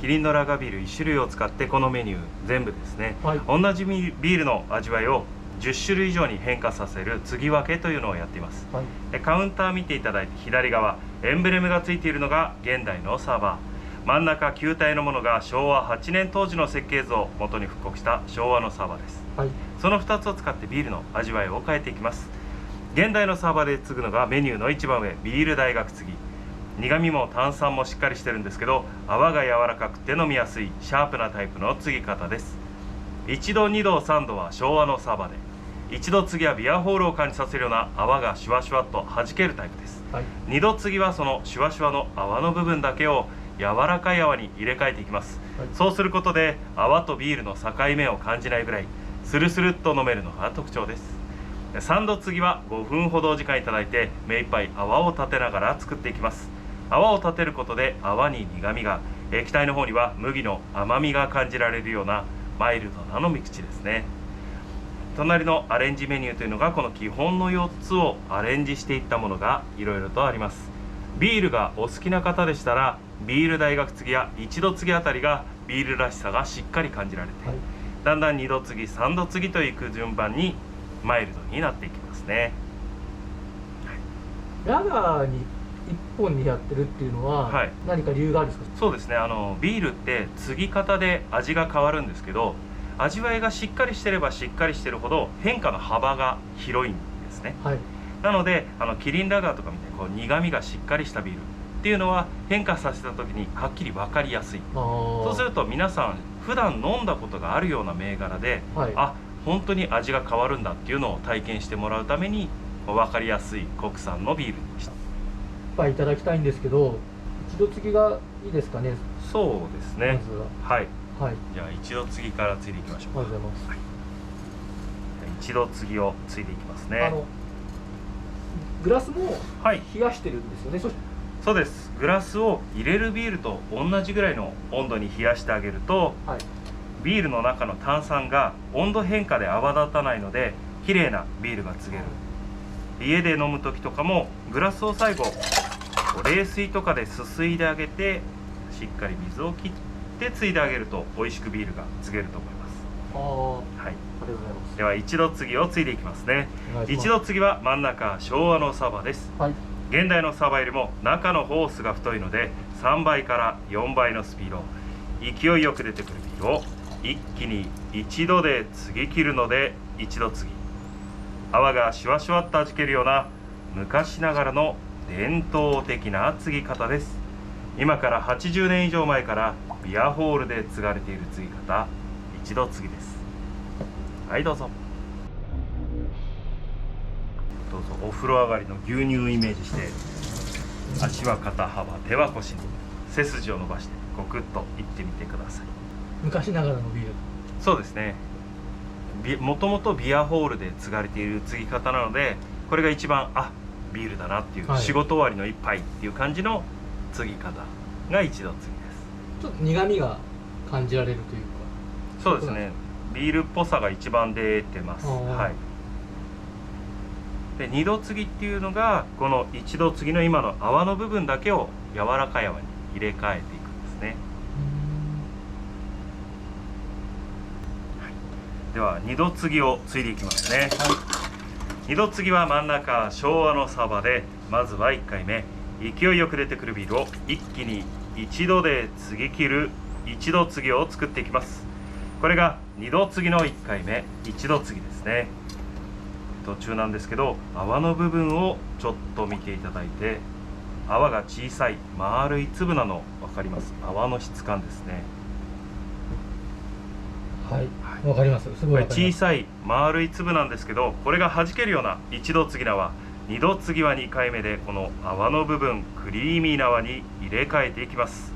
キリンのラガービール1種類を使ってこのメニュー全部ですね、はい、同じビールの味わいを10種類以上に変化させる継ぎ分けというのをやっています、はい、カウンター見ていただいて左側エンブレムがついているのが現代のサーバー、真ん中球体のものが昭和8年当時の設計図を元に復刻した昭和のサーバーです、はい、その2つを使ってビールの味わいを変えていきます。現代のサーバーで継ぐのがメニューの一番上ビール大学継ぎ、苦味も炭酸もしっかりしてるんですけど泡が柔らかくて飲みやすいシャープなタイプの継ぎ方です。1度2度3度は昭和のサーバーで、1度継ぎはビアホールを感じさせるような泡がシュワシュワっと弾けるタイプです、はい、2度継ぎはそのシュワシュワの泡の部分だけを柔らかい泡に入れ替えていきます、はい、そうすることで泡とビールの境目を感じないぐらいスルスルっと飲めるのが特徴です。3度継ぎは5分ほどお時間いただいて目いっぱい泡を立てながら作っていきます。泡を立てることで泡に苦みが、液体の方には麦の甘みが感じられるようなマイルドな飲み口ですね。隣のアレンジメニューというのがこの基本の4つをアレンジしていったものがいろいろとあります。ビールがお好きな方でしたらビール大学継ぎや1度継ぎあたりがビールらしさがしっかり感じられて、はい、だんだん2度継ぎ3度継ぎといく順番にマイルドになっていきますね。ラガーに1本にやってるっていうのは、はい、何か理由があるんですか？そうですね、ビールって継ぎ方で味が変わるんですけど、味わいがしっかりしてればしっかりしてるほど変化の幅が広いんですね、はい、なのでキリンラガーとかみたいにこう苦みがしっかりしたビールっていうのは変化させた時にはっきり分かりやすい。そうすると皆さん普段飲んだことがあるような銘柄で、はい、あ、本当に味が変わるんだっていうのを体験してもらうために分かりやすい国産のビールにした。一杯いただきたいんですけど、一度継ぎがいいですかね？そうですね、まずは、はい、はい、じゃあ一度継ぎから継いでいきましょう。ありがとうございます、はい、一度継ぎを継いでいきますね。グラスも冷やしてるんですよね、はい、そうです。グラスを入れるビールと同じぐらいの温度に冷やしてあげると、はい、ビールの中の炭酸が温度変化で泡立たないので綺麗なビールが継げる。家で飲む時とかもグラスを最後冷水とかですすいであげてしっかり水を切って継いであげると美味しくビールが継げると思います。はい、ありがとうございます。では一度継ぎを継いでいきますね。一度継ぎは真ん中昭和のサバです、はい、現代のサバよりも中のホースが太いので3倍から4倍のスピード、勢いよく出てくるビールを一気に一度で継ぎ切るので一度継ぎ、泡がシュワシュワっとはじけるような昔ながらの伝統的な継ぎ方です。今から80年以上前からビアホールで継がれている継ぎ方、一度継ぎです。はい、どうぞどうぞ。お風呂上がりの牛乳をイメージして、足は肩幅手は腰に背筋を伸ばしてゴクッといってみてください。昔ながらのビール。そうですね、もともとビアホールで継がれている継ぎ方なので、これが一番ビールだなっていう、はい、仕事終わりの一杯っていう感じの継ぎ方が一度継ぎです。ちょっと苦みが感じられるというか。そうですね、ビールっぽさが一番出てます。はい、で二度継ぎっていうのがこの一度継ぎの今の泡の部分だけを柔らかい泡に入れ替えていくんですね。では二度継ぎを継いでいきますね。はい、二度継ぎは真ん中昭和のサバで、まずは1回目勢いよく出てくるビールを一気に一度で継ぎ切る一度継ぎを作っていきます。これが二度継ぎの1回目一度継ぎですね。途中なんですけど泡の部分をちょっと見ていただいて、泡が小さい丸い粒なの分かります？泡の質感ですね。はい、わかります。すごいわかります。小さい丸い粒なんですけど、これが弾けるような一度継ぎ縄、二度継ぎは2回目でこの泡の部分クリーミーな泡に入れ替えていきます。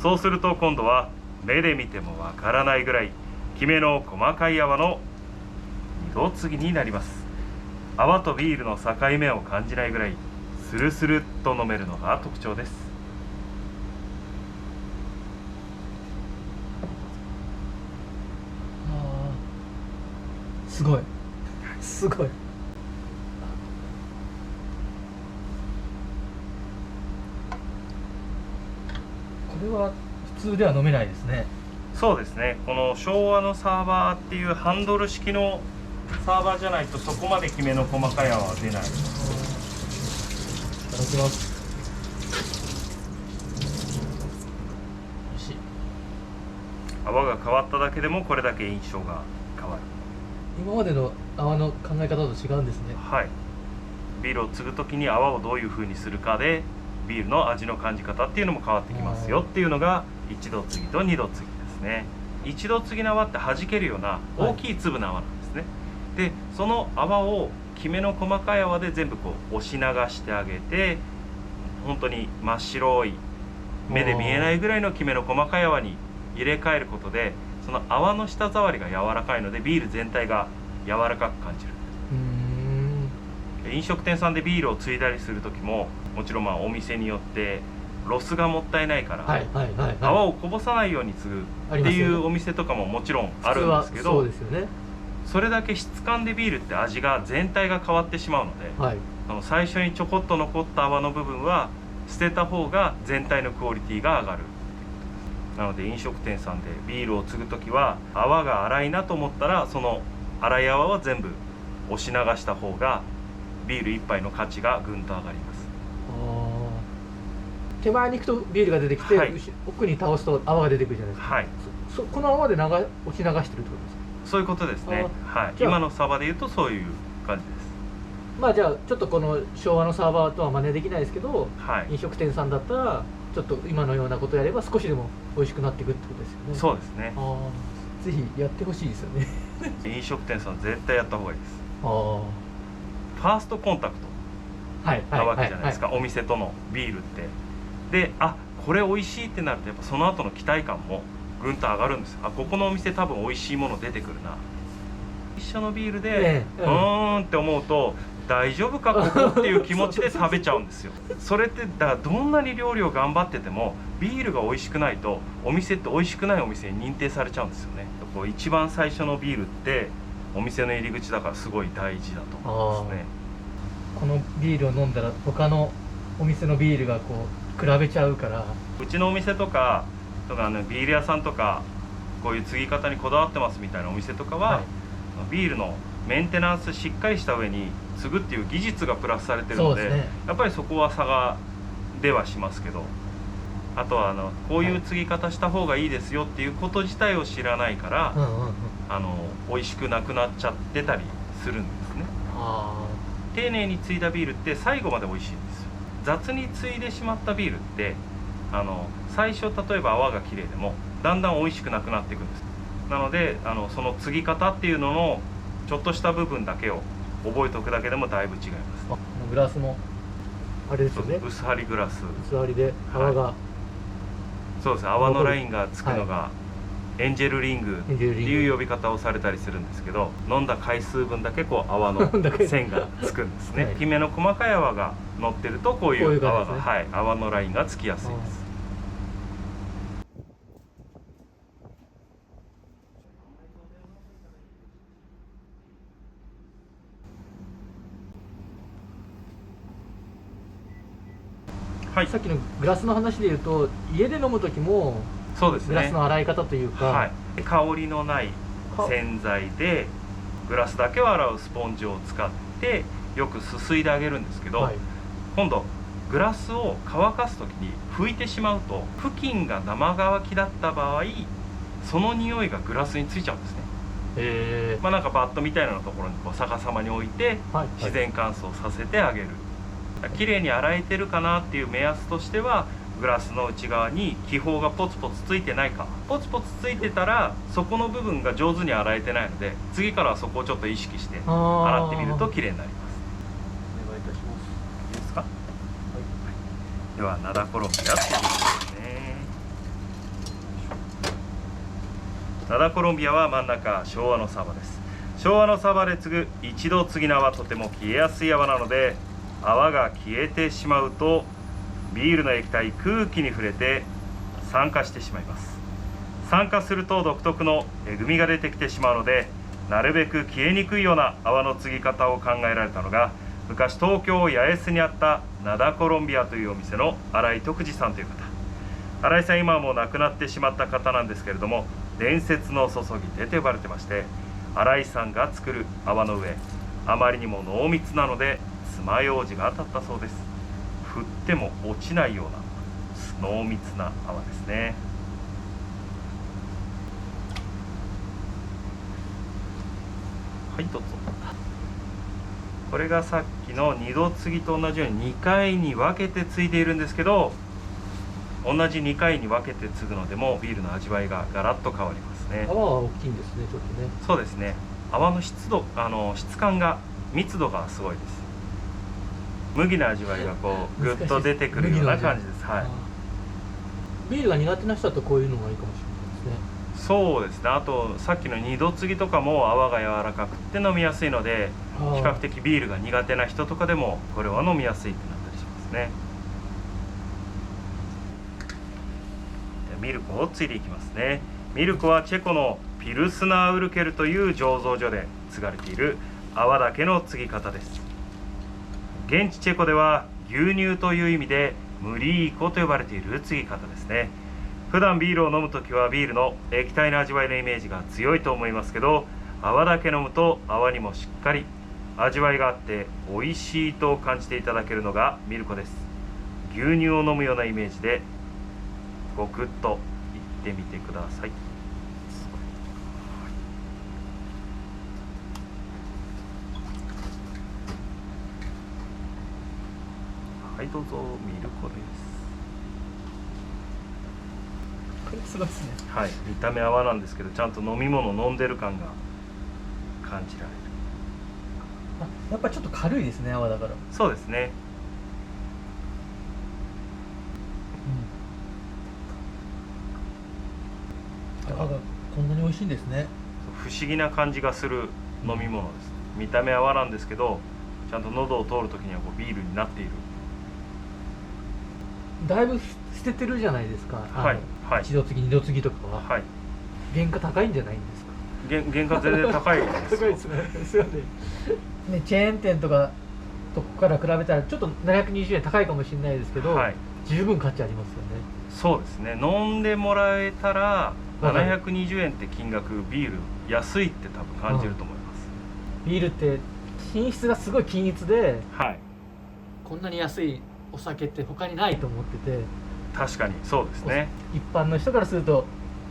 そうすると今度は目で見てもわからないぐらいきめの細かい泡の二度継ぎになります。泡とビールの境目を感じないぐらいスルスルっと飲めるのが特徴です。すごいすごい。これは普通では飲めないですね。そうですね。この昭和のサーバーっていうハンドル式のサーバーじゃないとそこまできめの細かい泡は出ない。いただきます。美味しい。泡が変わっただけでもこれだけ印象が変わる。今までの泡の考え方と違うんですね。はい。ビールを継ぐ時に泡をどういう風にするかでビールの味の感じ方っていうのも変わってきますよっていうのが一度継ぎと二度継ぎですね。一度継ぎの泡って弾けるような大きい粒の泡なんですね。はい、でその泡をきめの細かい泡で全部こう押し流してあげて、本当に真っ白い目で見えないぐらいのきめの細かい泡に入れ替えることで、その泡の舌触りが柔らかいのでビール全体が柔らかく感じる。飲食店さんでビールを継いだりする時ももちろんお店によってロスがもったいないから泡をこぼさないように継ぐっていうお店とかももちろんあるんですけど、そうですよね。それだけ質感でビールって味が全体が変わってしまうので、最初にちょこっと残った泡の部分は捨てた方が全体のクオリティが上がる。なので飲食店さんでビールを継ぐ時は泡が粗いなと思ったらその粗い泡は全部押し流した方がビール1杯の価値がぐんと上がります。手前に行くとビールが出てきて、奥に倒すと泡が出てくるじゃないですか。はい、この泡で押し流してるってことですか？そういうことですね。はい、今のサーバーでいうとそういう感じです。じゃあちょっとこの昭和のサーバーとは真似できないですけど、飲食店さんだったらちょっと今のようなことをやれば少しでも美味しくなっていくってことですよね。そうですね。ぜひやってほしいですよね。飲食店さん絶対やった方がいいです。ファーストコンタクトなわけじゃないですか、お店とのビールって。で、これ美味しいってなるとやっぱその後の期待感もぐんと上がるんですよ。ここのお店多分美味しいもの出てくるな。一緒のビールでって思うと大丈夫かここっていう気持ちで食べちゃうんですよ。それってだからどんなに料理を頑張っててもビールが美味しくないとお店って美味しくないお店に認定されちゃうんですよね。一番最初のビールってお店の入り口だからすごい大事だと思いますね。このビールを飲んだら他のお店のビールがこう比べちゃうから、うちのお店とかビール屋さんとかこういう継ぎ方にこだわってますみたいなお店とかは、ビールのメンテナンスしっかりした上に継ぐっていう技術がプラスされてるので、やっぱりそこは差が出はしますけど、あとはこういう継ぎ方した方がいいですよっていうこと自体を知らないから、美味しくなくなっちゃってたりするんですね。丁寧に継いだビールって最後まで美味しいんですよ。雑に継いでしまったビールって最初例えば泡がきれいでもだんだん美味しくなくなっていくんです。なのでその継ぎ方っていうののちょっとした部分だけを覚えておくだけでもだいぶ違います。グラスもあれですよね。薄張りグラス。薄張りで泡が、そうです。泡のラインがつくのが、エンジェルリングっていう呼び方をされたりするんですけど、飲んだ回数分だけこう泡の線がつくんですね。きめの細かい泡が乗ってるとこういう泡が、泡のラインがつきやすいです。さっきのグラスの話でいうと家で飲む時もそうですね、グラスの洗い方というか、香りのない洗剤でグラスだけを洗うスポンジを使ってよくすすいであげるんですけど、今度グラスを乾かす時に拭いてしまうと布巾が生乾きだった場合その匂いがグラスについちゃうんですね。なんかバットみたいなところにこう逆さまに置いて自然乾燥させてあげる。綺麗に洗えてるかなっていう目安としてはグラスの内側に気泡がポツポツついてないか、ポツポツついてたらそこの部分が上手に洗えてないので次からはそこをちょっと意識して洗ってみると綺麗になります。お願いいたします。いいですか？では灘コロンビアっていうですね。灘コロンビアは真ん中昭和のサバです。昭和のサバで継ぐ一度継ぎの泡とても消えやすい泡なので泡が消えてしまうとビールの液体空気に触れて酸化してしまいます。酸化すると独特のえぐみが出てきてしまうのでなるべく消えにくいような泡の継ぎ方を考えられたのが昔東京八重洲にあった灘コロンビアというお店の新井徳次さんという方。新井さん今はもう亡くなってしまった方なんですけれども、伝説の注ぎ手と呼ばれてまして、新井さんが作る泡の上、あまりにも濃密なので爪楊枝が当たったそうです。振っても落ちないような濃密な泡ですね。はい、どうぞ。これがさっきの2度継ぎと同じように2回に分けて継いでいるんですけど、同じ2回に分けて継ぐのでもビールの味わいがガラッと変わりますね。泡は大きいんですね、ちょっとね。そうですね。泡の質感が、密度がすごいです。麦の味わいがこうぐっと出てくるような感じです。はい。ビールが苦手な人だとこういうのがいいかもしれないですね。そうですね。あとさっきの2度継ぎとかも泡が柔らかくって飲みやすいので、比較的ビールが苦手な人とかでもこれは飲みやすいってなったりしますね。ミルクを継いでいきますね。ミルクはチェコのピルスナーウルケルという醸造所で継がれている泡だけの継ぎ方です。現地チェコでは牛乳という意味でムリーコと呼ばれている継ぎ方ですね。普段ビールを飲むときはビールの液体の味わいのイメージが強いと思いますけど、泡だけ飲むと泡にもしっかり味わいがあって美味しいと感じていただけるのがミルコです。牛乳を飲むようなイメージでごくっといってみてください。はい、どうぞ。ミルコです。これすごいですね。はい、見た目泡なんですけど、ちゃんと飲み物飲んでる感が感じられる。やっぱりちょっと軽いですね、泡だから。そうですね。泡がこんなに美味しいんですね。不思議な感じがする飲み物です。見た目泡なんですけど、ちゃんと喉を通るときにはこうビールになっている。だいぶ捨ててるじゃないですか。はいはい。1度継ぎ2度継ぎとかは。はい。原価高いんじゃないんですか。原価全然高いです。高いですね。ですよね。ね、チェーン店とかとこから比べたらちょっと720円高いかもしれないですけど、はい、十分価値ありますよね。そうですね。飲んでもらえたら720円って金額、ビール安いって多分感じると思います。ビールって品質がすごい均一で、はい、こんなに安いお酒って他にないと思ってて。確かにそうですね。一般の人からすると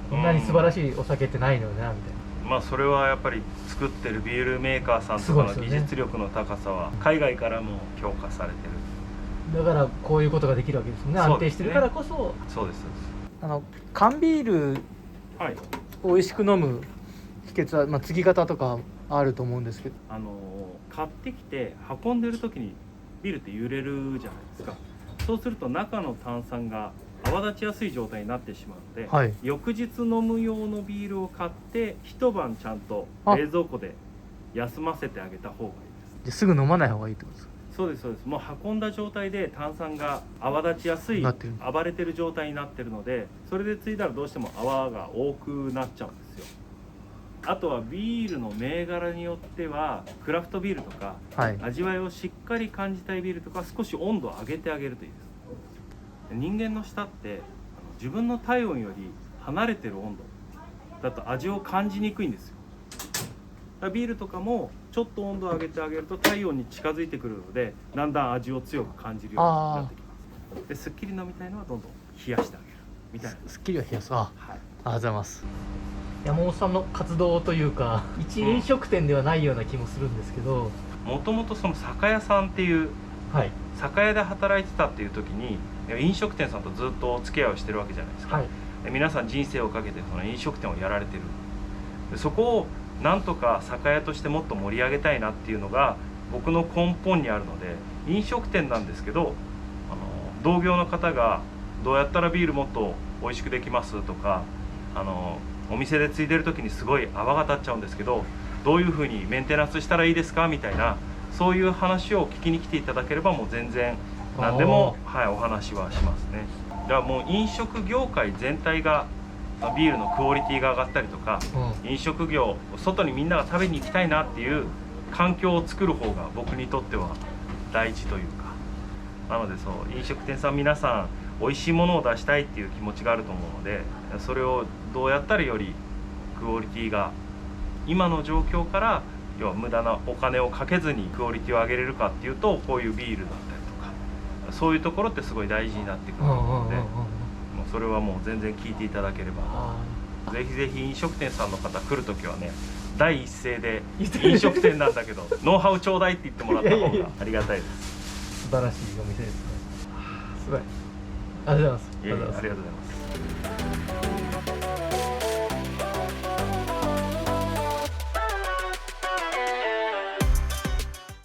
こんなに素晴らしいお酒ってないのよなみたいな。まあそれはやっぱり作ってるビールメーカーさんとかの技術力の高さは海外からも評価されてる。だからこういうことができるわけですね。安定してるからこそ。そうです。缶ビールを美味しく飲む秘訣は、継ぎ方とかあると思うんですけど、買ってきて運んでる時にビールって揺れるじゃないですか。そうすると中の炭酸が泡立ちやすい状態になってしまうので、はい、翌日飲む用のビールを買って一晩ちゃんと冷蔵庫で休ませてあげた方がいいです。じゃあすぐ飲まない方がいいってことですか。そうですそうです。もう運んだ状態で炭酸が泡立ちやすい暴れてる状態になってるので、それでついだらどうしても泡が多くなっちゃうんですよ。あとはビールの銘柄によってはクラフトビールとか、はい、味わいをしっかり感じたいビールとか少し温度を上げてあげるといいです。人間の舌って自分の体温より離れてる温度だと味を感じにくいんですよ。だからビールとかもちょっと温度を上げてあげると体温に近づいてくるので、だんだん味を強く感じるようになってきます。ですっきり飲みたいのはどんどん冷やしてあげるみたいな。すっきりは冷やす。はい、ありがとうございます。山本さんの活動というか一飲食店ではないような気もするんですけど、もともとその酒屋さんっていう、はい、酒屋で働いてたっていう時に飲食店さんとずっとお付き合いをしてるわけじゃないですか。はい、皆さん人生をかけてその飲食店をやられてる。でそこをなんとか酒屋としてもっと盛り上げたいなっていうのが僕の根本にあるので、飲食店なんですけど同業の方がどうやったらビールもっと美味しくできますとか、お店でついでる時にすごい泡が立っちゃうんですけど、どういうふうにメンテナンスしたらいいですかみたいな、そういう話を聞きに来ていただければもう全然何でも、はい、お話はしますね。だからもう飲食業界全体がビールのクオリティが上がったりとか、飲食業外にみんなが食べに行きたいなっていう環境を作る方が僕にとっては大事というか、なのでそう飲食店さん皆さん美味しいものを出したいっていう気持ちがあると思うので、それをどうやったらよりクオリティが今の状況から、要は無駄なお金をかけずにクオリティを上げれるかっていうと、こういうビールだったりとかそういうところってすごい大事になってくるので、もうそれはもう全然聞いていただければ。ぜひぜひ飲食店さんの方来るときはね、第一声で飲食店なんだけどノウハウちょうだいって言ってもらった方がありがたいです。素晴らしいお店ですね。すごい。ありがとうございます。ありがとうございます。